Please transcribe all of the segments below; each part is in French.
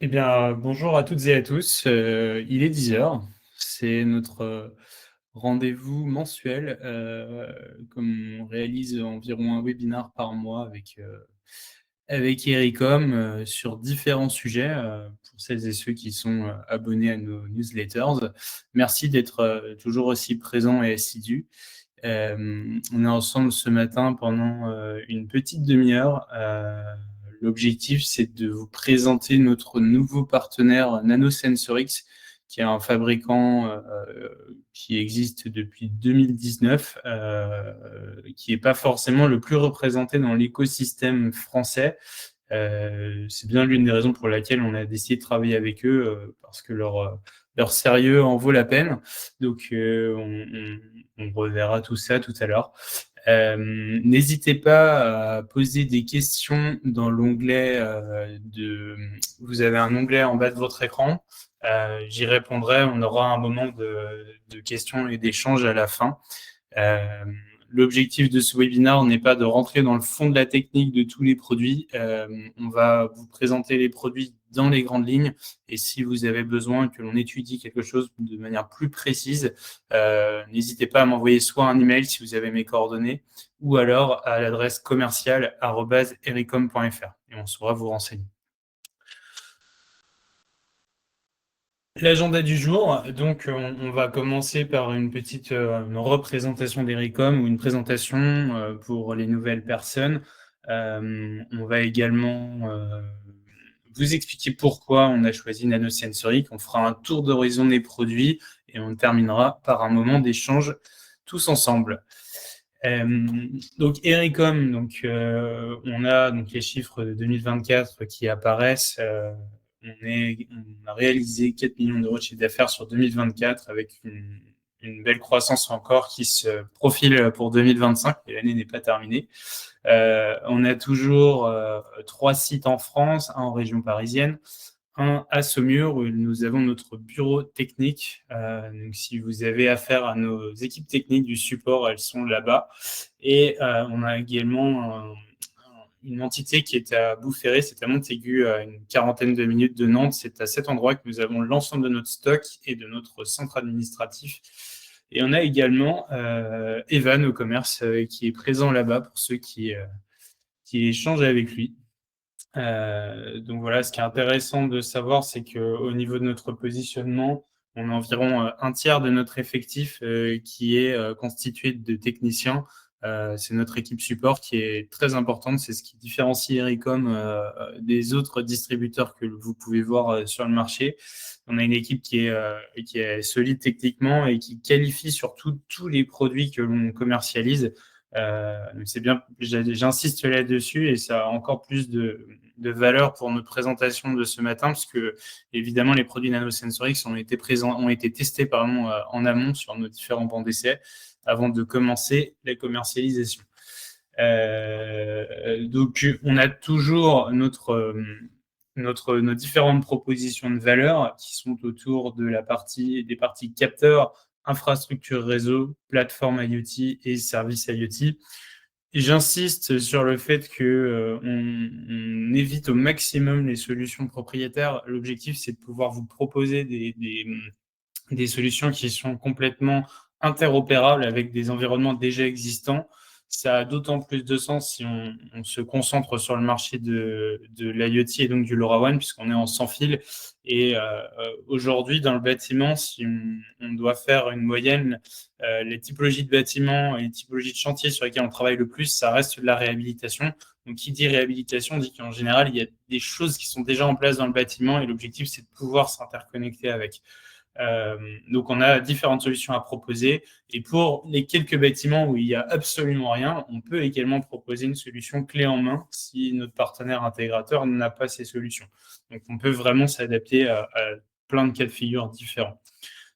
Eh bien, bonjour à toutes et à tous. Il est 10 heures. C'est notre rendez-vous mensuel. Comme on réalise environ un webinar par mois avec Ericom sur différents sujets pour celles et ceux qui sont abonnés à nos newsletters. Merci d'être toujours aussi présents et assidus. On est ensemble ce matin pendant une petite demi-heure. L'objectif, c'est de vous présenter notre nouveau partenaire NanoSensorix, qui est un fabricant qui existe depuis 2019, qui n'est pas forcément le plus représenté dans l'écosystème français. C'est bien l'une des raisons pour laquelle on a décidé de travailler avec eux, parce que leur sérieux en vaut la peine. Donc, on reverra tout ça tout à l'heure. N'hésitez pas à poser des questions dans l'onglet Vous avez un onglet en bas de votre écran. J'y répondrai. On aura un moment de questions et d'échanges à la fin. Euh, L'objectif de ce webinaire n'est pas de rentrer dans le fond de la technique de tous les produits. On va vous présenter les produits dans les grandes lignes, et si vous avez besoin que l'on étudie quelque chose de manière plus précise, n'hésitez pas à m'envoyer soit un email si vous avez mes coordonnées, ou alors à l'adresse commerciale@ericom.fr et on saura vous renseigner. L'agenda du jour, donc on va commencer par une petite une représentation d'Ericom ou une présentation pour les nouvelles personnes. On va également vous expliquer pourquoi on a choisi NanoSensory. On fera un tour d'horizon des produits et on terminera par un moment d'échange tous ensemble. Donc Ericom, on a donc les chiffres de 2024 qui apparaissent. On a réalisé 4 millions d'euros de chiffre d'affaires sur 2024 avec une belle croissance encore qui se profile pour 2025, et l'année n'est pas terminée. On a toujours 3 sites en France, un en région parisienne, un à Saumur où nous avons notre bureau technique. Donc si vous avez affaire à nos équipes techniques du support, elles sont là-bas. Et on a également une entité qui est à Boufféré, c'est à Montaigu, à une quarantaine de minutes de Nantes. C'est à cet endroit que nous avons l'ensemble de notre stock et de notre centre administratif. Et on a également Evan au commerce qui est présent là-bas pour ceux qui échangent avec lui. Donc voilà, ce qui est intéressant de savoir, c'est qu'au niveau de notre positionnement, on a environ un tiers de notre effectif qui est constitué de techniciens. C'est notre équipe support qui est très importante. C'est ce qui différencie Ericom des autres distributeurs que vous pouvez voir sur le marché. On a une équipe qui est solide techniquement et qui qualifie surtout tous les produits que l'on commercialise. C'est bien, j'insiste là-dessus et ça a encore plus de valeur pour notre présentation de ce matin, parce que évidemment les produits NanoSensorix ont été testés en amont sur nos différents bancs d'essai avant de commencer la commercialisation. Donc on a toujours nos différentes propositions de valeur qui sont autour de des parties capteurs, infrastructure réseau, plateforme IoT et services IoT. Et j'insiste sur le fait que on évite au maximum les solutions propriétaires. L'objectif, c'est de pouvoir vous proposer des solutions qui sont complètement interopérables avec des environnements déjà existants. Ça a d'autant plus de sens si on se concentre sur le marché de l'IoT et donc du LoRaWAN, puisqu'on est en sans fil. Et aujourd'hui, dans le bâtiment, si on doit faire une moyenne, les typologies de bâtiments et les typologies de chantiers sur lesquels on travaille le plus, ça reste de la réhabilitation. Donc, qui dit réhabilitation dit qu'en général, il y a des choses qui sont déjà en place dans le bâtiment et l'objectif, c'est de pouvoir s'interconnecter avec. Donc, on a différentes solutions à proposer. Et pour les quelques bâtiments où il n'y a absolument rien, on peut également proposer une solution clé en main si notre partenaire intégrateur n'a pas ces solutions. Donc, on peut vraiment s'adapter à plein de cas de figure différents.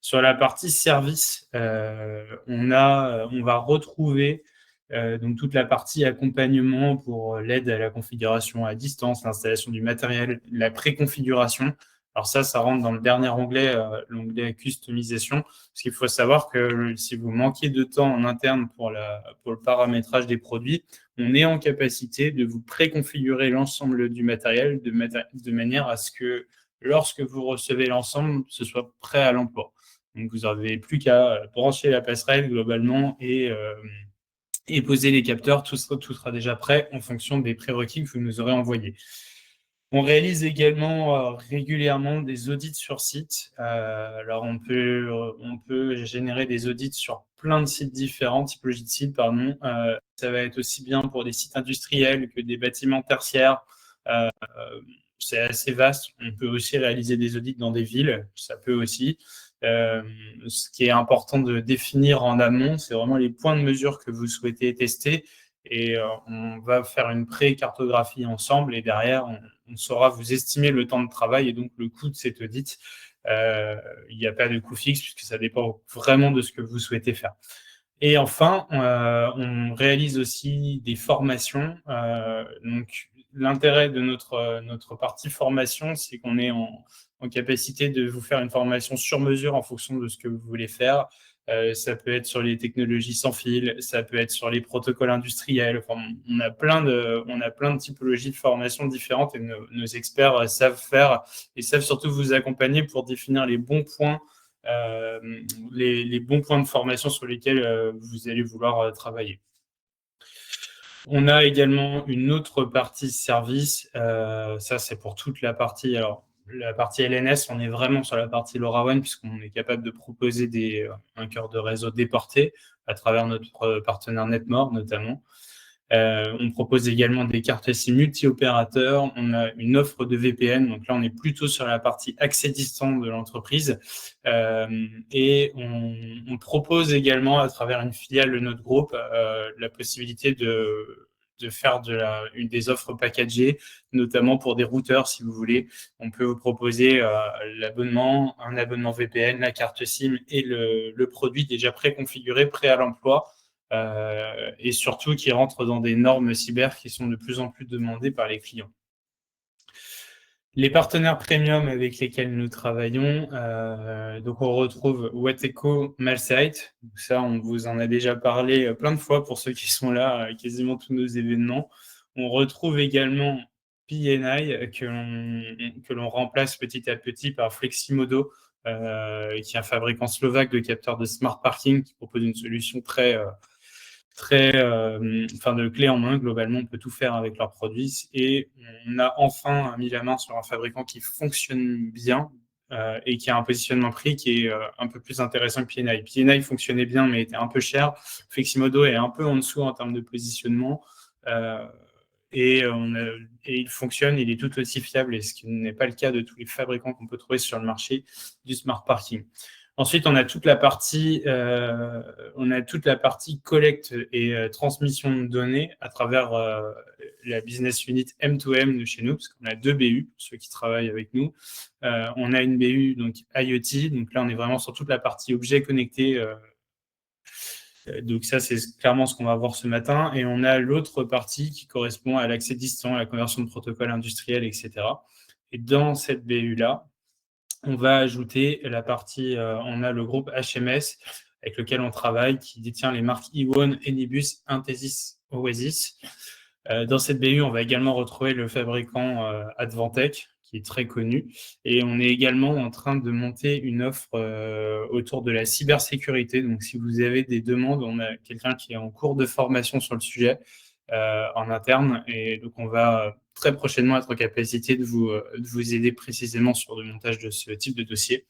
Sur la partie service, on va retrouver donc toute la partie accompagnement pour l'aide à la configuration à distance, l'installation du matériel, la préconfiguration. Alors ça rentre dans le dernier onglet, l'onglet customisation, parce qu'il faut savoir que si vous manquez de temps en interne pour le paramétrage des produits, on est en capacité de vous préconfigurer l'ensemble du matériel de manière à ce que lorsque vous recevez l'ensemble, ce soit prêt à l'emploi. Donc, vous n'avez plus qu'à brancher la passerelle globalement et poser les capteurs. Tout sera déjà prêt en fonction des prérequis que vous nous aurez envoyés. On réalise également régulièrement des audits sur site. Alors, on peut générer des audits sur plein de sites différents, typologies de sites, pardon. Ça va être aussi bien pour des sites industriels que des bâtiments tertiaires. C'est assez vaste. On peut aussi réaliser des audits dans des villes, ça peut aussi. Ce qui est important de définir en amont, c'est vraiment les points de mesure que vous souhaitez tester. Et on va faire une pré-cartographie ensemble et derrière, on saura vous estimer le temps de travail et donc le coût de cet audit. Il n'y a pas de coût fixe puisque ça dépend vraiment de ce que vous souhaitez faire. Et enfin, on réalise aussi des formations. Donc, l'intérêt de notre partie formation, c'est qu'on est en capacité de vous faire une formation sur mesure en fonction de ce que vous voulez faire. Ça peut être sur les technologies sans fil, ça peut être sur les protocoles industriels. Enfin, on a plein de typologies de formations différentes et nos experts savent faire et savent surtout vous accompagner pour définir les bons points les bons points de formation sur lesquels vous allez vouloir travailler. On a également une autre partie service, ça c'est pour toute la partie, alors la partie LNS, on est vraiment sur la partie LoRaWAN puisqu'on est capable de proposer un cœur de réseau déporté à travers notre partenaire Netmore notamment. On propose également des cartes SIM multi-opérateurs. On a une offre de VPN. Donc là, on est plutôt sur la partie accès distant de l'entreprise. Et on propose également, à travers une filiale de notre groupe, la possibilité de faire des offres packagées, notamment pour des routeurs, si vous voulez. On peut vous proposer un abonnement VPN, la carte SIM et le produit déjà préconfiguré, prêt à l'emploi. Et surtout qui rentrent dans des normes cyber qui sont de plus en plus demandées par les clients. Les partenaires premium avec lesquels nous travaillons, donc on retrouve Wateco, Malsite. Ça, on vous en a déjà parlé plein de fois pour ceux qui sont là, quasiment tous nos événements. On retrouve également PNI que l'on remplace petit à petit par Fleximodo, qui est un fabricant slovaque de capteurs de smart parking qui propose une solution de clé en main. Globalement, on peut tout faire avec leurs produits. Et on a enfin mis la main sur un fabricant qui fonctionne bien et qui a un positionnement prix qui est un peu plus intéressant que PNI. PNI fonctionnait bien, mais était un peu cher. Fleximodo est un peu en dessous en termes de positionnement. Et il fonctionne, il est tout aussi fiable, et ce qui n'est pas le cas de tous les fabricants qu'on peut trouver sur le marché du smart parking. Ensuite, on a toute la partie collecte et transmission de données à travers la business unit M2M de chez nous, parce qu'on a 2 BU, pour ceux qui travaillent avec nous. On a une BU donc IoT, donc là on est vraiment sur toute la partie objets connectés. Donc ça, c'est clairement ce qu'on va voir ce matin. Et on a l'autre partie qui correspond à l'accès distant, à la conversion de protocoles industriels, etc. Et dans cette BU-là, on va ajouter la partie, on a le groupe HMS avec lequel on travaille, qui détient les marques Ewon, Enibus, Intesis, Oasis. Dans cette BU, on va également retrouver le fabricant Advantech, qui est très connu. Et on est également en train de monter une offre autour de la cybersécurité. Donc, si vous avez des demandes, on a quelqu'un qui est en cours de formation sur le sujet en interne. Et donc, on va très prochainement être en capacité de vous aider précisément sur le montage de ce type de dossier.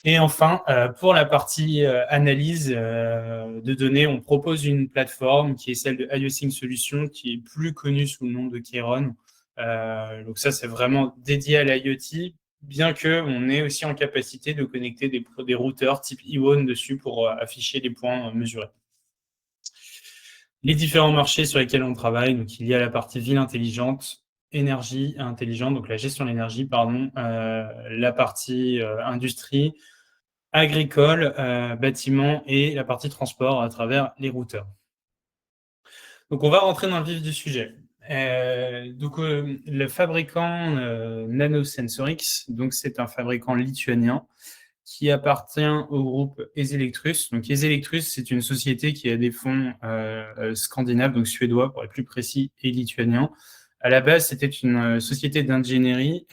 Et enfin, pour la partie analyse de données, on propose une plateforme qui est celle de IoSync Solutions, qui est plus connue sous le nom de Keyron. Donc ça, c'est vraiment dédié à l'IoT, bien qu'on ait aussi en capacité de connecter des routeurs type Ewon dessus pour afficher les points mesurés. Les différents marchés sur lesquels on travaille, donc il y a la partie ville intelligente, énergie intelligente, donc la gestion de l'énergie, pardon, la partie industrie, agricole, bâtiment et la partie transport à travers les routeurs. Donc on va rentrer dans le vif du sujet. Le fabricant NanoSensorix, donc c'est un fabricant lituanien qui appartient au groupe EsElectrus. Donc EsElectrus, c'est une société qui a des fonds scandinaves, donc suédois pour être plus précis, et lituaniens. À la base, c'était une société d'ingénierie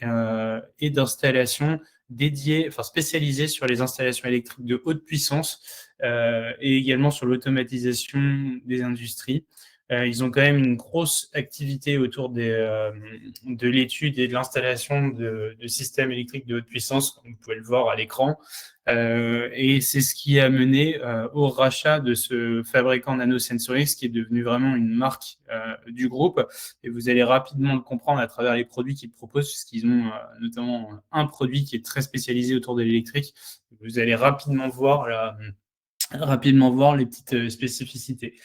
et d'installation dédiée, enfin spécialisée sur les installations électriques de haute puissance et également sur l'automatisation des industries. Ils ont quand même une grosse activité autour de l'étude et de l'installation de systèmes électriques de haute puissance, comme vous pouvez le voir à l'écran. Et c'est ce qui a mené au rachat de ce fabricant NanoSensorix, qui est devenu vraiment une marque du groupe. Et vous allez rapidement le comprendre à travers les produits qu'ils proposent, puisqu'ils ont notamment un produit qui est très spécialisé autour de l'électrique. Vous allez rapidement voir les petites spécificités.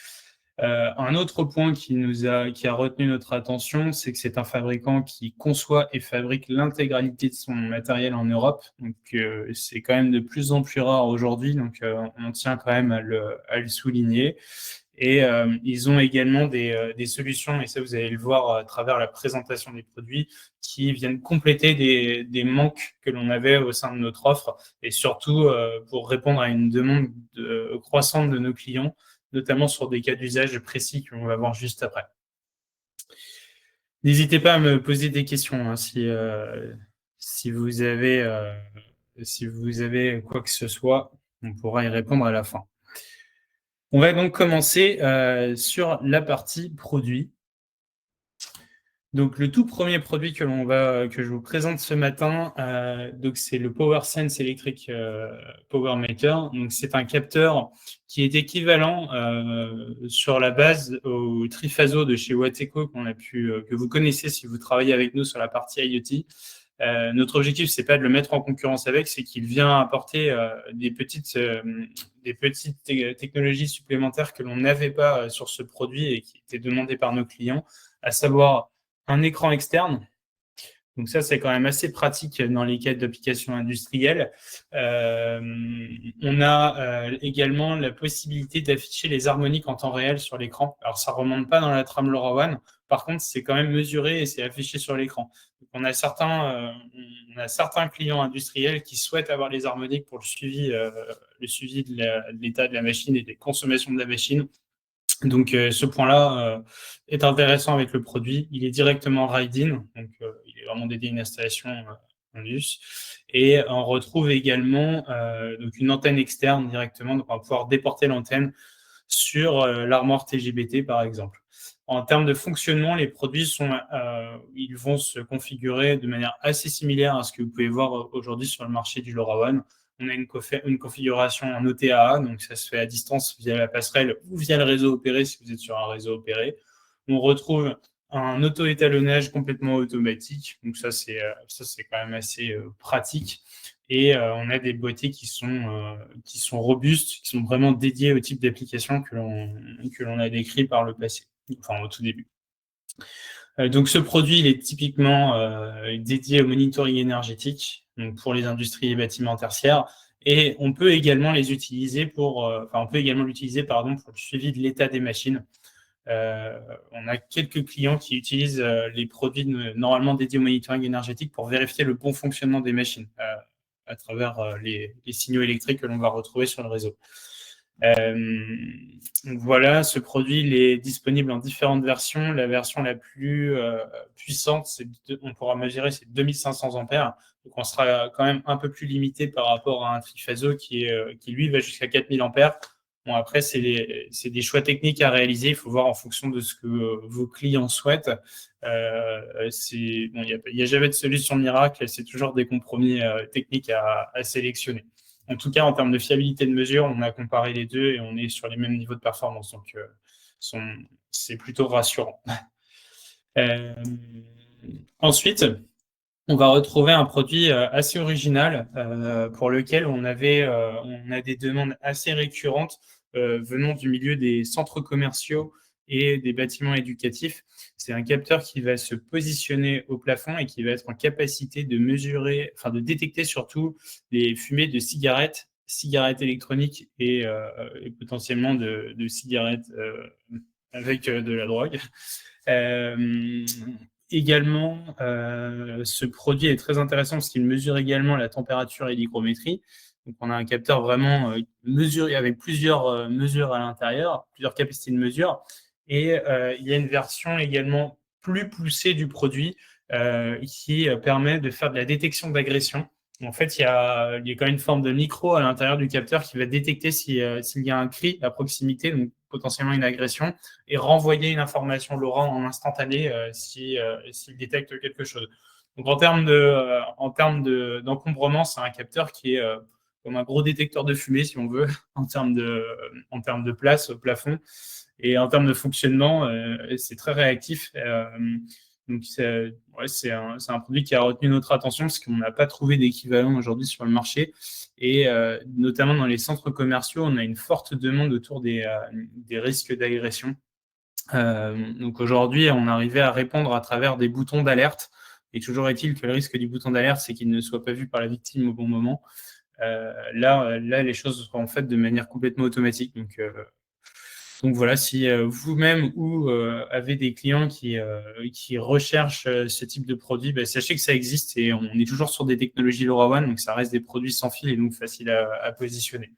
Un autre point qui a retenu notre attention, c'est que c'est un fabricant qui conçoit et fabrique l'intégralité de son matériel en Europe. Donc, c'est quand même de plus en plus rare aujourd'hui. Donc, on tient quand même à le souligner. Et ils ont également des solutions, et ça vous allez le voir à travers la présentation des produits, qui viennent compléter des manques que l'on avait au sein de notre offre, et surtout pour répondre à une demande croissante de nos clients, notamment sur des cas d'usage précis que l'on va voir juste après. N'hésitez pas à me poser des questions hein, si vous avez quoi que ce soit, on pourra y répondre à la fin. On va donc commencer sur la partie produit. Donc, le tout premier produit que je vous présente ce matin, donc c'est le PowerSense Electric Power Meter. Donc, c'est un capteur qui est équivalent sur la base au Trifaso de chez Wateco que vous connaissez si vous travaillez avec nous sur la partie IoT. Notre objectif, c'est pas de le mettre en concurrence avec, c'est qu'il vient apporter des petites technologies supplémentaires que l'on n'avait pas sur ce produit et qui étaient demandées par nos clients, à savoir un écran externe. Donc ça, c'est quand même assez pratique dans les cas d'applications industrielles. On a également la possibilité d'afficher les harmoniques en temps réel sur l'écran. Alors, ça ne remonte pas dans la trame LoRaWAN. Par contre, c'est quand même mesuré et c'est affiché sur l'écran. Donc, on a certains clients industriels qui souhaitent avoir les harmoniques pour le suivi de l'état de la machine et des consommations de la machine. Donc, ce point-là est intéressant avec le produit. Il est directement ride-in, donc il est vraiment dédié à une installation Indus. Et on retrouve également donc une antenne externe directement. Donc, on va pouvoir déporter l'antenne sur l'armoire TGBT, par exemple. En termes de fonctionnement, les produits ils vont se configurer de manière assez similaire à ce que vous pouvez voir aujourd'hui sur le marché du LoRaWAN. On a une configuration en OTAA, donc ça se fait à distance via la passerelle ou via le réseau opéré si vous êtes sur un réseau opéré. On retrouve un auto-étalonnage complètement automatique, donc ça c'est quand même assez pratique. Et on a des boîtiers qui sont robustes, qui sont vraiment dédiés au type d'application que l'on a décrit par le passé, enfin au tout début. Donc ce produit, il est typiquement dédié au monitoring énergétique, donc pour les industries et bâtiments tertiaires, et on peut également l'utiliser pour le suivi de l'état des machines. On a quelques clients qui utilisent les produits normalement dédiés au monitoring énergétique pour vérifier le bon fonctionnement des machines à travers les signaux électriques que l'on va retrouver sur le réseau. Voilà, ce produit il est disponible en différentes versions. La version la plus puissante, on pourra mesurer, c'est 2500 ampères. Donc, on sera quand même un peu plus limité par rapport à un trifaso qui lui, va jusqu'à 4000 ampères. Bon, après, c'est des choix techniques à réaliser. Il faut voir en fonction de ce que vos clients souhaitent. Il n'y a jamais de solution miracle. C'est toujours des compromis techniques à sélectionner. En tout cas, en termes de fiabilité de mesure, on a comparé les deux et on est sur les mêmes niveaux de performance. Donc, c'est plutôt rassurant. Ensuite, on va retrouver un produit assez original pour lequel on a des demandes assez récurrentes venant du milieu des centres commerciaux et des bâtiments éducatifs. C'est un capteur qui va se positionner au plafond et qui va être en capacité de détecter surtout les fumées de cigarettes électroniques et potentiellement de cigarettes avec de la drogue. Également, ce produit est très intéressant parce qu'il mesure également la température et l'hygrométrie. Donc, on a un capteur vraiment mesuré avec plusieurs mesures à l'intérieur, plusieurs capacités de mesure. Et il y a une version également plus poussée du produit qui permet de faire de la détection d'agression. En fait, il y a quand même une forme de micro à l'intérieur du capteur qui va détecter s'il y a un cri à proximité, donc potentiellement une agression, et renvoyer une information LoRa en instantané s'il détecte quelque chose. Donc d'encombrement, c'est un capteur qui est comme un gros détecteur de fumée, si on veut, en termes de place au plafond. Et en termes de fonctionnement, c'est très réactif. Donc, c'est un produit qui a retenu notre attention parce qu'on n'a pas trouvé d'équivalent aujourd'hui sur le marché. Et notamment dans les centres commerciaux, on a une forte demande autour des risques d'agression. Donc aujourd'hui, on arrivait à répondre à travers des boutons d'alerte. Et toujours est-il que le risque du bouton d'alerte, c'est qu'il ne soit pas vu par la victime au bon moment. Là, les choses sont faites de manière complètement automatique. Donc voilà, si vous-même ou avez des clients qui recherchent ce type de produit, sachez que ça existe et on est toujours sur des technologies LoRaWAN, donc ça reste des produits sans fil et donc faciles à positionner.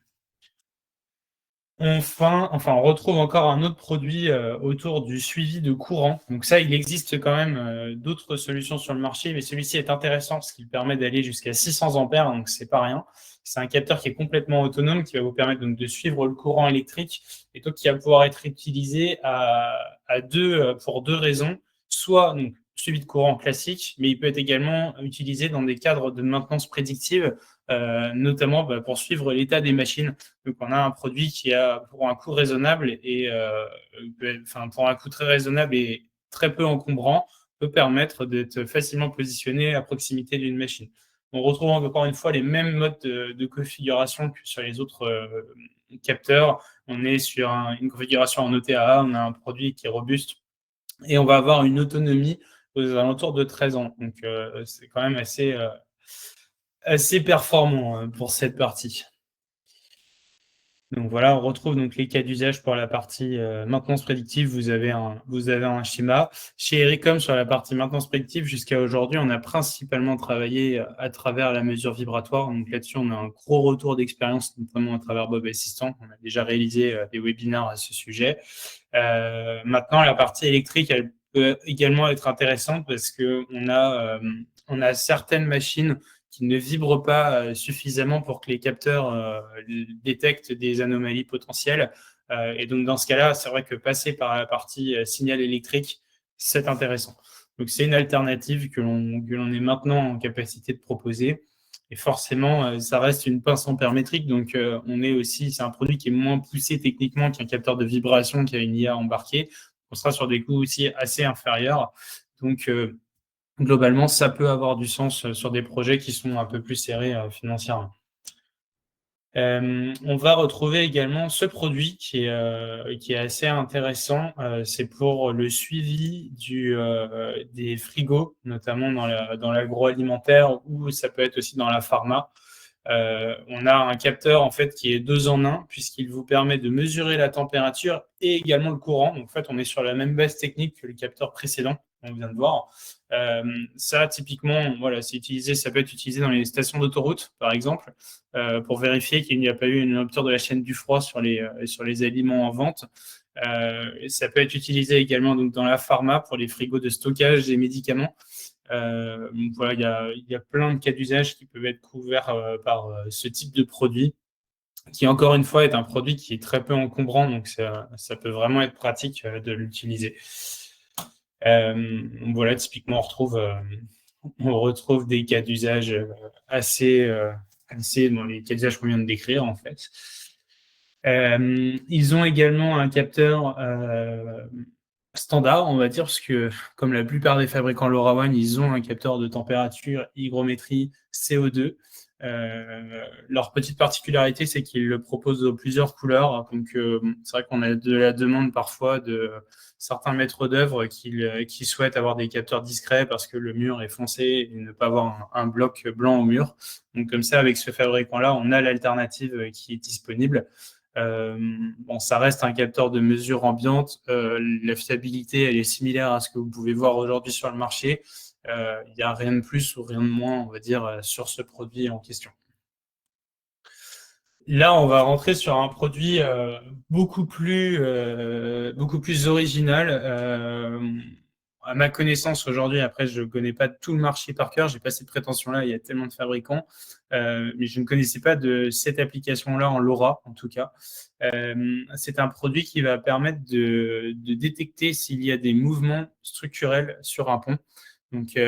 Enfin, on retrouve encore un autre produit autour du suivi de courant. Donc ça, il existe quand même d'autres solutions sur le marché, mais celui-ci est intéressant parce qu'il permet d'aller jusqu'à 600 ampères, donc c'est pas rien. C'est un capteur qui est complètement autonome, qui va vous permettre donc de suivre le courant électrique et donc qui va pouvoir être utilisé pour deux raisons. Soit donc, suivi de courant classique, mais il peut être également utilisé dans des cadres de maintenance prédictive, notamment pour suivre l'état des machines. Donc, on a un produit qui a pour un coût raisonnable pour un coût très raisonnable et très peu encombrant, peut permettre d'être facilement positionné à proximité d'une machine. On retrouve encore une fois les mêmes modes de configuration que sur les autres capteurs. On est sur une configuration en OTA, on a un produit qui est robuste et on va avoir une autonomie aux alentours de 13 ans. Donc, c'est quand même assez performant pour cette partie. Donc voilà, on retrouve donc les cas d'usage pour la partie maintenance prédictive. Vous avez un schéma. Chez Ericom, sur la partie maintenance prédictive, jusqu'à aujourd'hui, on a principalement travaillé à travers la mesure vibratoire. Donc là-dessus, on a un gros retour d'expérience, notamment à travers Bob Assistant. On a déjà réalisé des webinaires à ce sujet. Maintenant, la partie électrique, elle peut également être intéressante parce qu'on a certaines machines qui ne vibrent pas suffisamment pour que les capteurs détectent des anomalies potentielles. Et donc, dans ce cas-là, c'est vrai que passer par la partie signal électrique, c'est intéressant. Donc, c'est une alternative que l'on est maintenant en capacité de proposer. Et forcément, ça reste une pince ampère-métrique. Donc, c'est un produit qui est moins poussé techniquement qu'un capteur de vibration qui a une IA embarquée. On sera sur des coûts aussi assez inférieurs. Donc, globalement, ça peut avoir du sens sur des projets qui sont un peu plus serrés financièrement. On va retrouver également ce produit qui est assez intéressant. C'est pour le suivi des frigos, notamment dans l'agroalimentaire ou ça peut être aussi dans la pharma. On a un capteur en fait qui est 2 en 1 puisqu'il vous permet de mesurer la température et également le courant. Donc en fait, on est sur la même base technique que le capteur précédent qu'on vient de voir. Ça, typiquement, voilà, ça peut être utilisé dans les stations d'autoroute, par exemple, pour vérifier qu'il n'y a pas eu une rupture de la chaîne du froid sur les aliments en vente. Ça peut être utilisé également donc, dans la pharma pour les frigos de stockage des médicaments. Voilà, il y a plein de cas d'usage qui peuvent être couverts par ce type de produit, qui encore une fois est un produit qui est très peu encombrant, donc ça peut vraiment être pratique de l'utiliser. Voilà, typiquement, on retrouve des cas d'usage assez dans les cas d'usage qu'on vient de décrire, en fait. Ils ont également un capteur standard, on va dire, parce que comme la plupart des fabricants LoRaWAN, ils ont un capteur de température, hygrométrie, CO2. Leur petite particularité, c'est qu'ils le proposent dans plusieurs couleurs. Donc, c'est vrai qu'on a de la demande parfois de certains maîtres d'œuvre qui souhaitent avoir des capteurs discrets parce que le mur est foncé et ne pas avoir un bloc blanc au mur. Donc, comme ça, avec ce fabricant-là, on a l'alternative qui est disponible. Ça reste un capteur de mesure ambiante. La fiabilité, elle est similaire à ce que vous pouvez voir aujourd'hui sur le marché. Il n'y a rien de plus ou rien de moins, on va dire, sur ce produit en question. Là, on va rentrer sur un produit beaucoup plus original. à ma connaissance aujourd'hui, après, je ne connais pas tout le marché par cœur, j'ai pas cette prétention-là, il y a tellement de fabricants, mais je ne connaissais pas de cette application-là en LoRa, en tout cas. C'est un produit qui va permettre de détecter s'il y a des mouvements structurels sur un pont. Donc,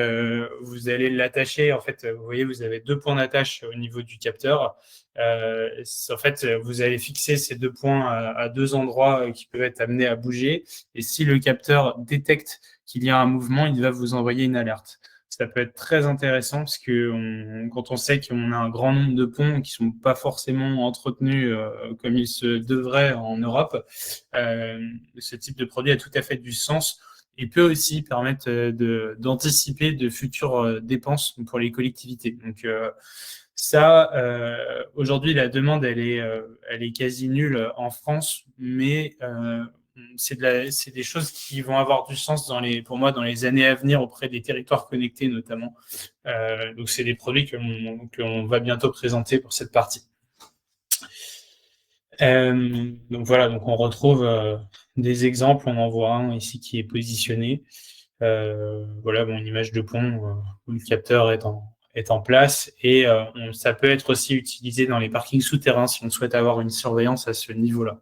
vous allez l'attacher. En fait, vous voyez, vous avez deux points d'attache au niveau du capteur. En fait, vous allez fixer ces deux points à deux endroits qui peuvent être amenés à bouger. Et si le capteur détecte qu'il y a un mouvement, il va vous envoyer une alerte. Ça peut être très intéressant parce que quand on sait qu'on a un grand nombre de ponts qui sont pas forcément entretenus comme il se devrait en Europe, ce type de produit a tout à fait du sens et peut aussi permettre d'anticiper de futures dépenses pour les collectivités. Donc ça, aujourd'hui, la demande, elle est quasi nulle en France, mais c'est des choses qui vont avoir du sens pour moi dans les années à venir auprès des territoires connectés notamment. Donc c'est des produits que l'on va bientôt présenter pour cette partie. Donc voilà, donc on retrouve des exemples. On en voit un ici qui est positionné. Voilà, une image de pont où le capteur est en place et ça peut être aussi utilisé dans les parkings souterrains si on souhaite avoir une surveillance à ce niveau-là.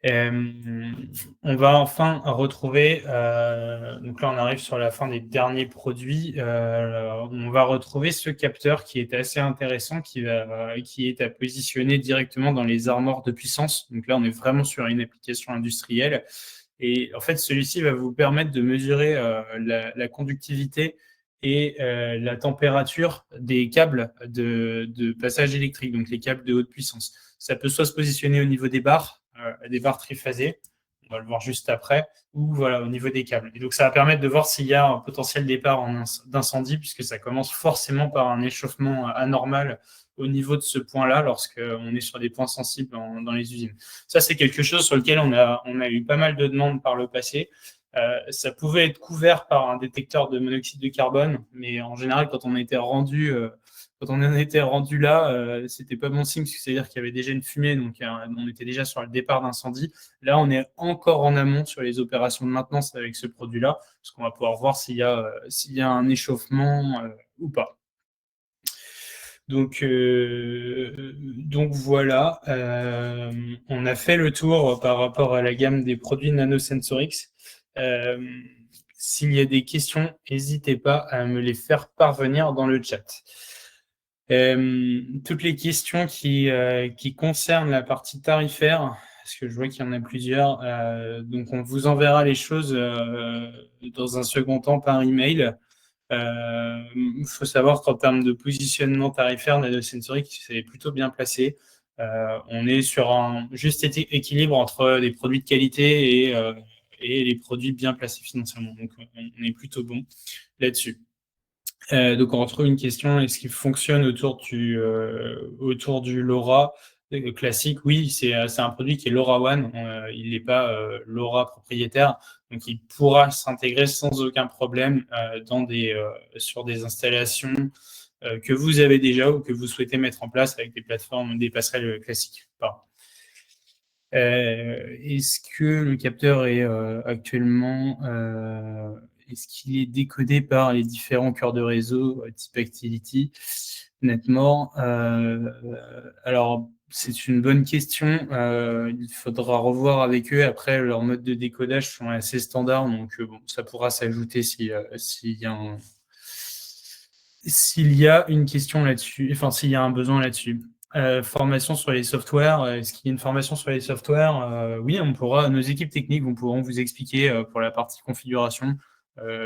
On va enfin retrouver, donc là on arrive sur la fin des derniers produits, on va retrouver ce capteur qui est assez intéressant, qui est à positionner directement dans les armoires de puissance. Donc là on est vraiment sur une application industrielle et en fait celui-ci va vous permettre de mesurer la conductivité et la température des câbles de passage électrique, donc les câbles de haute puissance. Ça peut soit se positionner au niveau des barres triphasés, on va le voir juste après, ou voilà, au niveau des câbles. Et donc, ça va permettre de voir s'il y a un potentiel départ d'incendie, puisque ça commence forcément par un échauffement anormal au niveau de ce point-là, lorsqu'on est sur des points sensibles dans les usines. Ça, c'est quelque chose sur lequel on a eu pas mal de demandes par le passé. Ça pouvait être couvert par un détecteur de monoxyde de carbone, mais en général, quand on en était rendu là, c'était pas bon signe, parce que c'est-à-dire qu'il y avait déjà une fumée, donc on était déjà sur le départ d'incendie. Là, on est encore en amont sur les opérations de maintenance avec ce produit-là, parce qu'on va pouvoir voir s'il y a un échauffement ou pas. Donc voilà, on a fait le tour par rapport à la gamme des produits NanoSensorix. S'il y a des questions, n'hésitez pas à me les faire parvenir dans le chat. Toutes les questions qui concernent la partie tarifaire, parce que je vois qu'il y en a plusieurs, donc on vous enverra les choses dans un second temps par email. Il faut savoir qu'en termes de positionnement tarifaire, NanoSensorix c'est plutôt bien placé. On est sur un juste équilibre entre les produits de qualité et les produits bien placés financièrement. Donc, on est plutôt bon là-dessus. Donc, on retrouve une question, est-ce qu'il fonctionne autour du LoRa classique? Oui, c'est un produit qui est LoRaWAN. Il n'est pas LoRa propriétaire. Donc, il pourra s'intégrer sans aucun problème sur des installations que vous avez déjà ou que vous souhaitez mettre en place avec des plateformes, des passerelles classiques. Pardon. Est-ce que le capteur est actuellement est-ce qu'il est décodé par les différents cœurs de réseau type Activity, Netmore? Alors, c'est une bonne question. Il faudra revoir avec eux. Après, leurs modes de décodage sont assez standards, donc ça pourra s'ajouter s'il y a une question là-dessus, enfin s'il y a un besoin là-dessus. Formation sur les softwares. Est-ce qu'il y a une formation sur les softwares? Oui, nos équipes techniques pourront vous expliquer pour la partie configuration,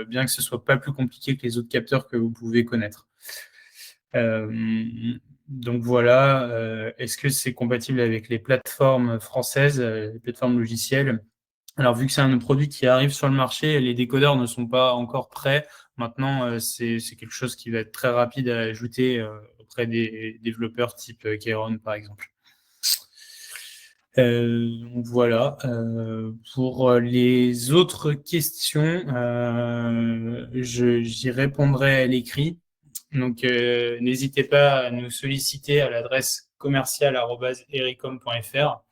bien que ce soit pas plus compliqué que les autres capteurs que vous pouvez connaître. Donc voilà, est-ce que c'est compatible avec les plateformes françaises, les plateformes logicielles? Alors, vu que c'est un produit qui arrive sur le marché, les décodeurs ne sont pas encore prêts. Maintenant, c'est quelque chose qui va être très rapide à ajouter auprès des développeurs type Keyron, par exemple. Voilà. Pour les autres questions, j'y répondrai à l'écrit. Donc, n'hésitez pas à nous solliciter à l'adresse commerciale@ericom.fr.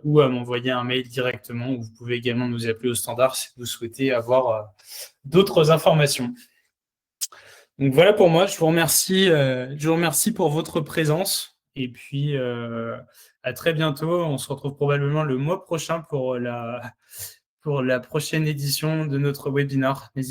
ou à m'envoyer un mail directement, ou vous pouvez également nous appeler au standard si vous souhaitez avoir d'autres informations. Donc voilà pour moi, je vous remercie pour votre présence et puis à très bientôt. On se retrouve probablement le mois prochain pour la prochaine édition de notre webinaire. N'hésitez